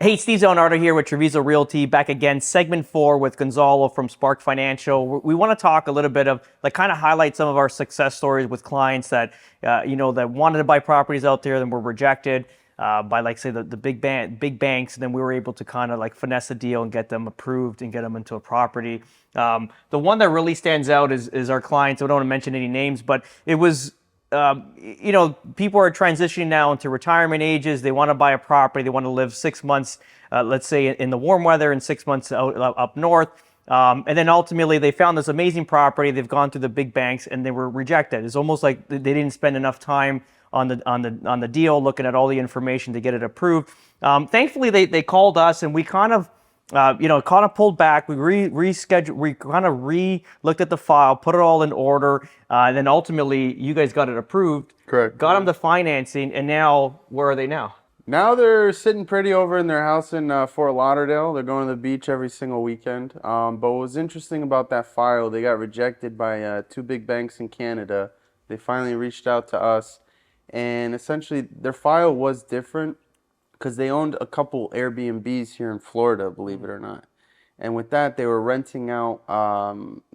Hey, Steve Zonardo here with Treviso Realty, back again, segment 4 with Gonzalo from Spark Financial. We want to talk a little bit of, like, kind of highlight some of our success stories with clients that, that wanted to buy properties out there and were rejected by, like, say, the big banks, and then we were able to kind of like finesse a deal and get them approved and get them into a property. The one that really stands out is our clients. I don't want to mention any names, but it was people are transitioning now into retirement ages. They want to buy a property. They want to live 6 months, let's say, in the warm weather and 6 months up north. And then ultimately they found this amazing property. They've gone through the big banks and they were rejected. It's almost like they didn't spend enough time on the deal, looking at all the information to get it approved. Thankfully, they called us and we kind of pulled back. We rescheduled. We kind of looked at the file, put it all in order, and then ultimately, you guys got it approved. Correct. Got them the financing, and now where are they now? Now they're sitting pretty over in their house in Fort Lauderdale. They're going to the beach every single weekend. But what was interesting about that file, they got rejected by two big banks in Canada. They finally reached out to us, and essentially their file was different because they owned a couple Airbnbs here in Florida, believe it or not. And with that, they were renting out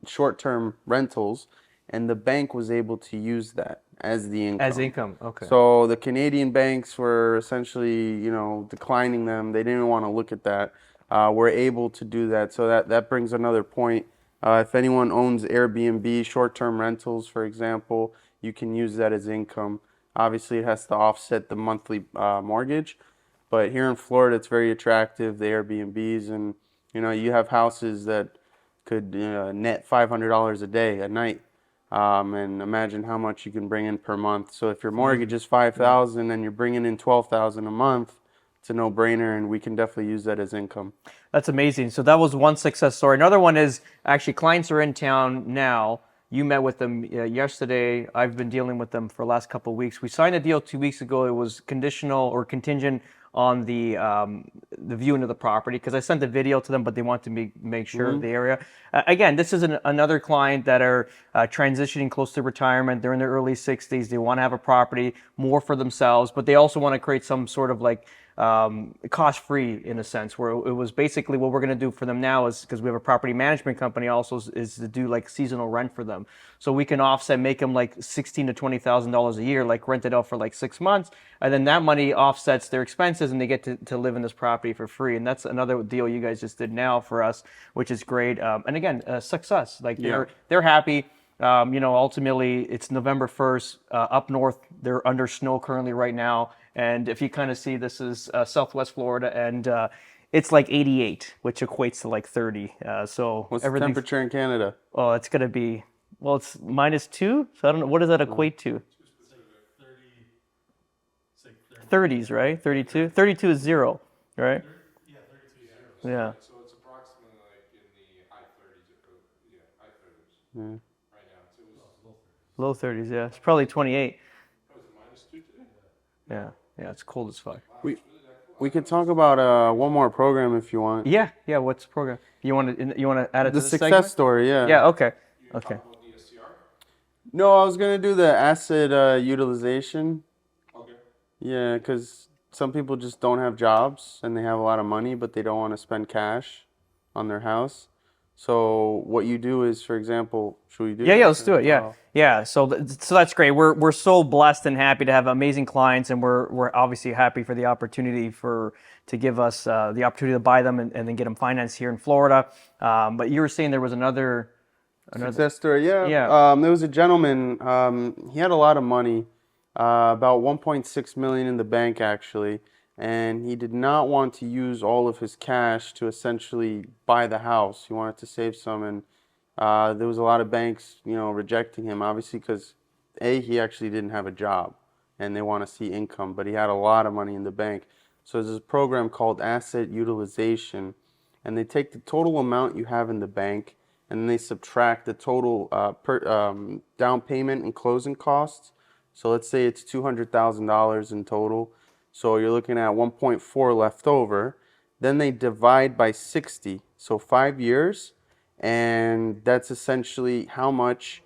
short-term rentals, and the bank was able to use that as the income. As income, okay. So the Canadian banks were essentially, declining them. They didn't want to look at that. We're able to do that. So that brings another point. If anyone owns Airbnb, short-term rentals, for example, you can use that as income. Obviously, it has to offset the monthly mortgage. But here in Florida, it's very attractive, the Airbnbs, and you have houses that could net $500 a day, a night, and imagine how much you can bring in per month. So if your mortgage is $5,000 and you're bringing in $12,000 a month, it's a no-brainer, and we can definitely use that as income. That's amazing. So that was one success story. Another one is actually clients are in town now. You met with them yesterday. I've been dealing with them for the last couple of weeks. We signed a deal 2 weeks ago. It was conditional or contingent on the viewing of the property because I sent the video to them, but they want to make sure of the area. Again, this is another client that are transitioning close to retirement. They're in their early 60s. They want to have a property more for themselves, but they also want to create some sort of like cost-free in a sense, where it was basically what we're going to do for them now is, because we have a property management company also, is to do like seasonal rent for them. So we can offset, make them like $16,000 to $20,000 a year, like rent it out for like 6 months, and then that money offsets their expenses and they get to live in this property for free. And that's another deal you guys just did now for us, which is great. And again, success. Like they're happy. Ultimately, it's November 1st. Up north, they're under snow currently right now. And if you kind of see, this is Southwest Florida, and it's like 88, which equates to like 30. So what's the temperature in Canada? Oh, it's going to be, well, it's -2. So I don't know. What does that equate to? 30s, right? 32? 32 is 0, right? Yeah, 32 is 0. Yeah. So it's approximately like in the high 30s, high 30s right now. So it was Low 30s, yeah. It's probably 28. oh, is it -2 today? Yeah, it's cold as fuck. We could talk about one more program if you want. Yeah. What's the program? You want to add it to The the success segment? story, yeah. Yeah, okay. Talk about the SCR? No, I was gonna do the asset utilization. Okay. Yeah, because some people just don't have jobs and they have a lot of money, but they don't want to spend cash on their house. So what you do is, for example, should we do? Yeah, let's do it. Yeah. So that's great. We're so blessed and happy to have amazing clients, and we're obviously happy for the opportunity to give us the opportunity to buy them and then get them financed here in Florida. But you were saying there was another Success story. Yeah. Yeah. There was a gentleman. He had a lot of money, about 1.6 million in the bank actually, and he did not want to use all of his cash to essentially buy the house. He wanted to save some, and there was a lot of banks, rejecting him, obviously because he actually didn't have a job, and they want to see income, but he had a lot of money in the bank. So there's this program called asset utilization, and they take the total amount you have in the bank, and then they subtract the total down payment and closing costs. So let's say it's $200,000 in total. So you're looking at 1.4 left over. Then they divide by 60, so 5 years, and that's essentially how much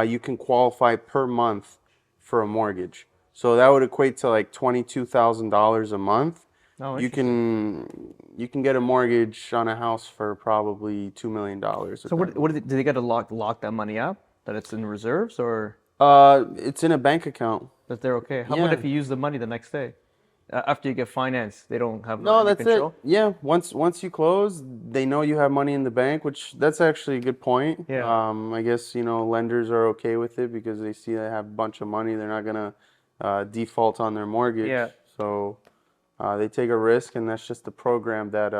you can qualify per month for a mortgage. So that would equate to like $22,000 a month. Oh, you can get a mortgage on a house for probably $2 million. So do they got to lock that money up? That it's in reserves, or It's in a bank account. that they're okay? How about if you use the money the next day? After you get financed, they don't have No, any that's control? it. Yeah, once you close, they know you have money in the bank, which that's actually a good point. Yeah. I guess, lenders are okay with it because they see they have a bunch of money. They're not gonna default on their mortgage. Yeah. So they take a risk, and that's just the program that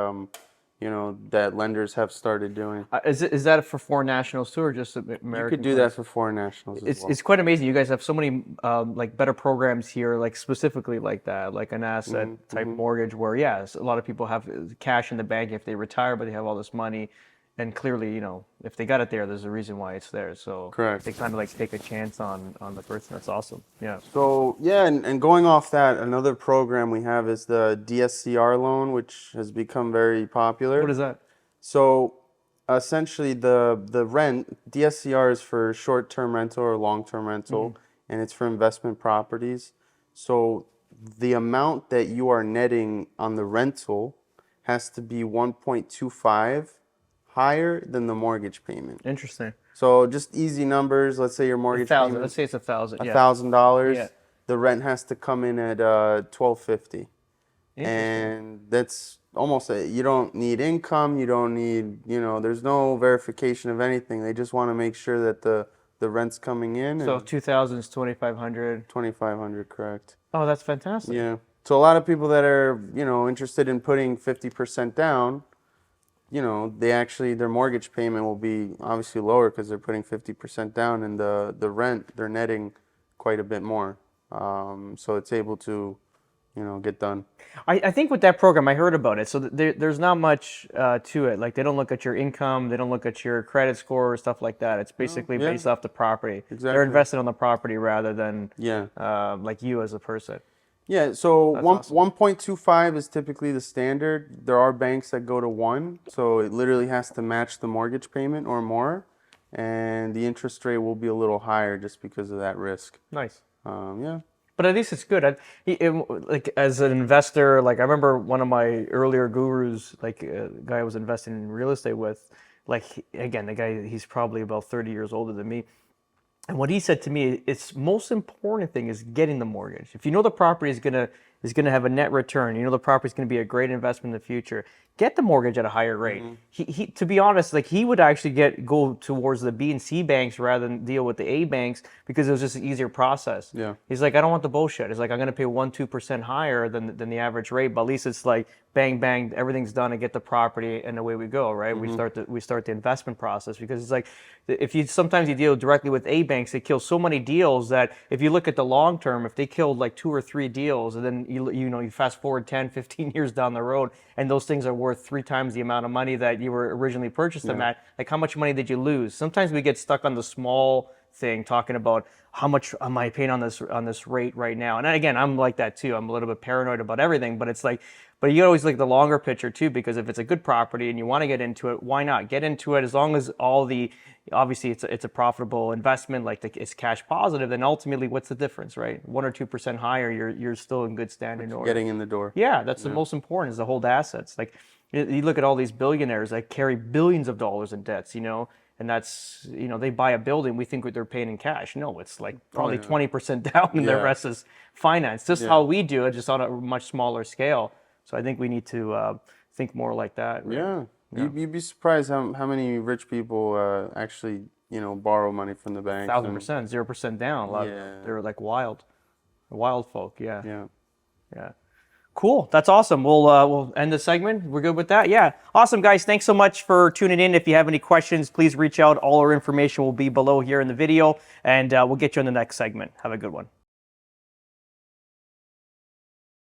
that lenders have started doing. Is that for foreign nationals too, or just American? You could do that for foreign nationals as well. It's quite amazing. You guys have so many like better programs here, like specifically like that, like an asset type mortgage where yes, a lot of people have cash in the bank if they retire, but they have all this money, and clearly, if they got it there, there's a reason why it's there. So Correct. they kind of like take a chance on the person. That's awesome. Yeah. So yeah, and going off that, another program we have is the DSCR loan, which has become very popular. What is that? So essentially, the rent DSCR is for short-term rental or long-term rental, and it's for investment properties. So the amount that you are netting on the rental has to be 1.25 higher than the mortgage payment. Interesting. So just easy numbers. Let's say your mortgage payment Let's say it's $1,000. Yeah. $1,000. Yeah. The rent has to come in at $1,250, and that's almost it. You don't need income. You don't need There's no verification of anything. They just want to make sure that the rent's coming in. So and 2,000 is 2,500. 2,500, correct? Oh, that's fantastic. Yeah. So a lot of people that are interested in putting 50% down, their mortgage payment will be obviously lower because they're putting 50% down, and the rent they're netting quite a bit more. So it's able to, get done. I think with that program, I heard about it. So there's not much to it. Like they don't look at your income, they don't look at your credit score or stuff like that. It's basically yeah. based off the property. Exactly. They're invested on the property rather than Yeah. like you as a person. Yeah, so awesome. 1.25 is typically the standard. There are banks that go to 1, so it literally has to match the mortgage payment or more, and the interest rate will be a little higher just because of that risk. Nice. Yeah. But at least it's good. Like as an investor, like I remember one of my earlier gurus, like a guy I was investing in real estate with, like again, the guy, he's probably about 30 years older than me. And what he said to me, its most important thing is getting the mortgage. If you know the property is gonna have a net return, you know the property is gonna be a great investment in the future, get the mortgage at a higher rate. He to be honest, like he would actually go towards the B and C banks rather than deal with the A banks because it was just an easier process. Yeah. He's like, I don't want the bullshit. He's like, I'm gonna pay 1-2% higher than the average rate, but at least it's like bang bang, everything's done, and get the property, and away we go, right? We start the investment process because it's like if you sometimes you deal directly with A banks, they kill so many deals that if you look at the long term, if they killed like 2 or 3 deals, and then you fast forward 10, 15 years down the road, and those things are worth 3 times the amount of money that you were originally purchased them at, like how much money did you lose? Sometimes we get stuck on the small thing, talking about how much am I paying on this rate right now. And again, I'm like that too. I'm a little bit paranoid about everything, but it's like, but you always look at the longer picture too, because if it's a good property and you want to get into it, why not get into it? As long as obviously it's a profitable investment, like it's cash positive, then ultimately what's the difference, right? 1 or 2% higher, you're still in good standing order. Getting in the door. Yeah, that's the most important, is to hold assets. Like you look at all these billionaires that carry billions of dollars in debts, and that's, they buy a building, we think what they're paying in cash. No, it's like probably 20% down, and the rest is finance. Just how we do it, just on a much smaller scale. So I think we need to think more like that. Right? Yeah. You'd be surprised how many rich people actually, borrow money from the bank. 1,000%, 0% down. A lot they're like wild folk. Yeah. Yeah. Yeah. Cool. That's awesome. We'll end the segment. We're good with that. Yeah. Awesome, guys. Thanks so much for tuning in. If you have any questions, please reach out. All our information will be below here in the video, and we'll get you on the next segment. Have a good one.